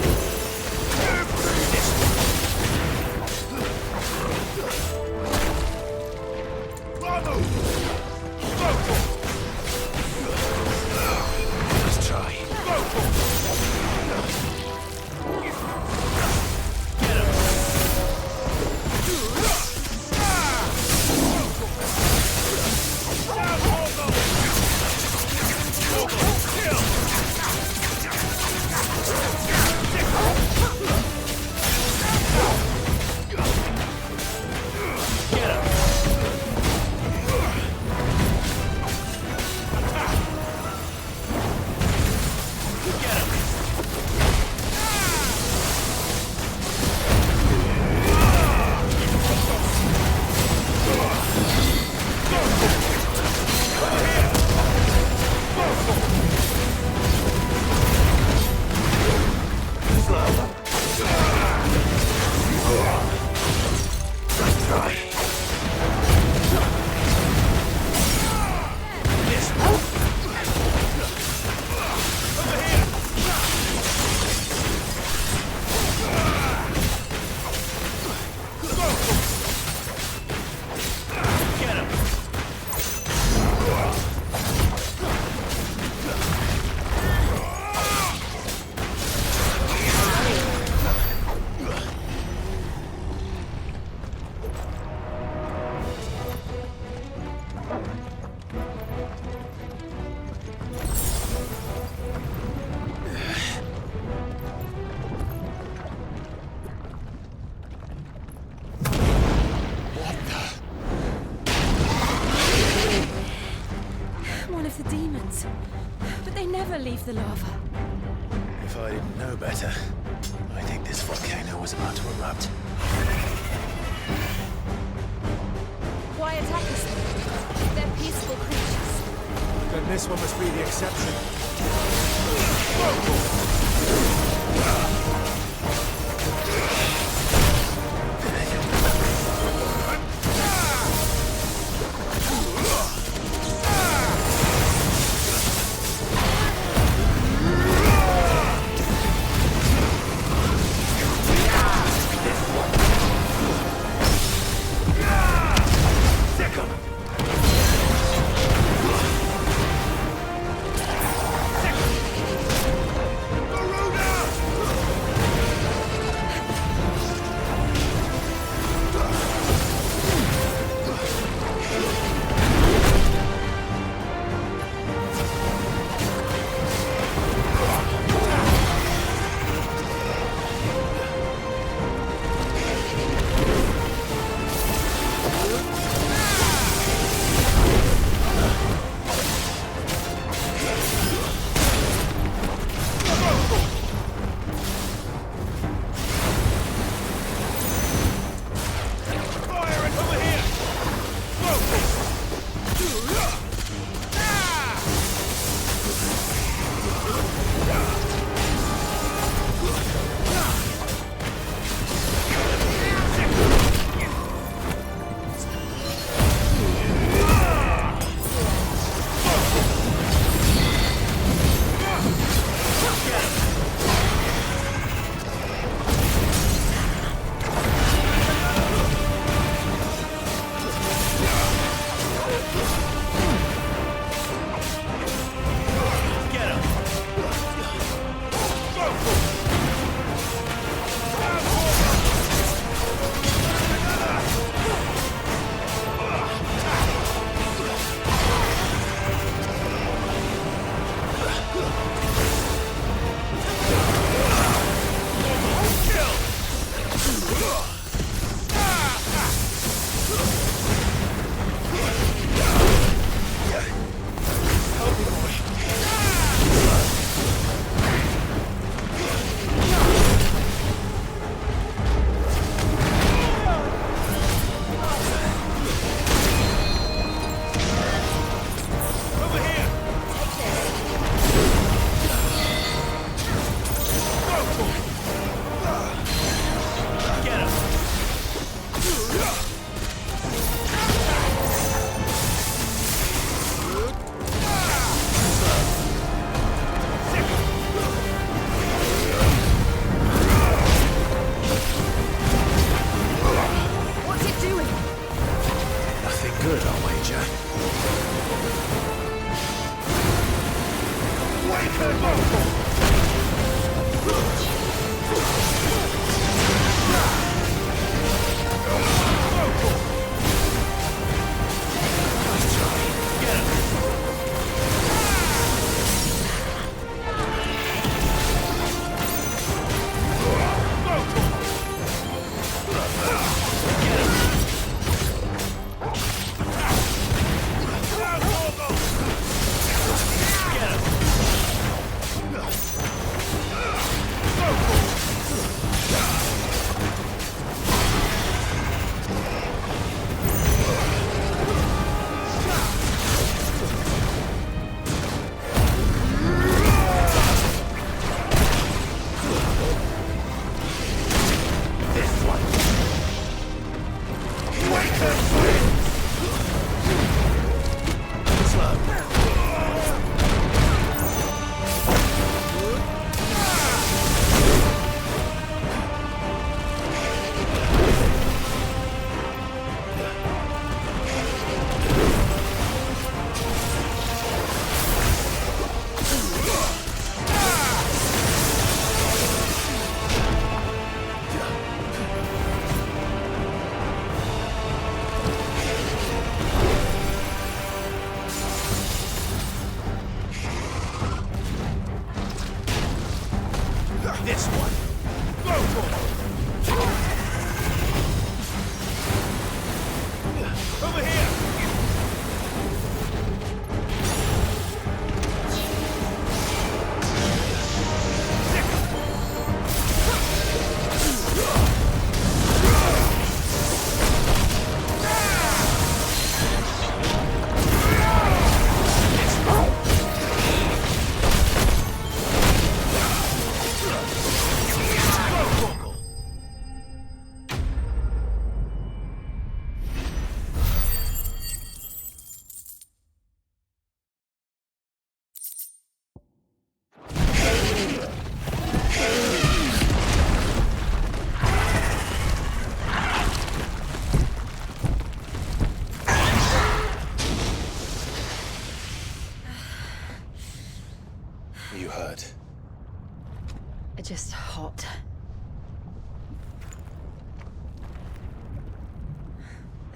Let's try. Leave the lava. If I didn't know better, I think this volcano was about to erupt. Why attack us then? They're peaceful creatures. Then this one must be the exception.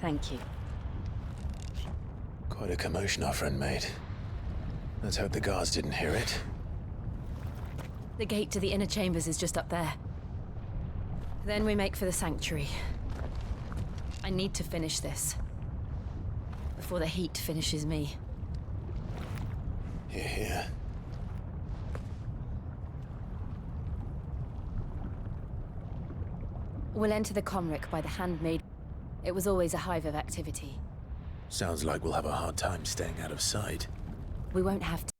Thank you. Quite a commotion our friend made. Let's hope the guards didn't hear it. The gate to the inner chambers is just up there. Then we make for the sanctuary. I need to finish this. Before the heat finishes me. Hear, hear. We'll enter the Comric by the handmade. It was always a hive of activity. Sounds like we'll have a hard time staying out of sight. We won't have to.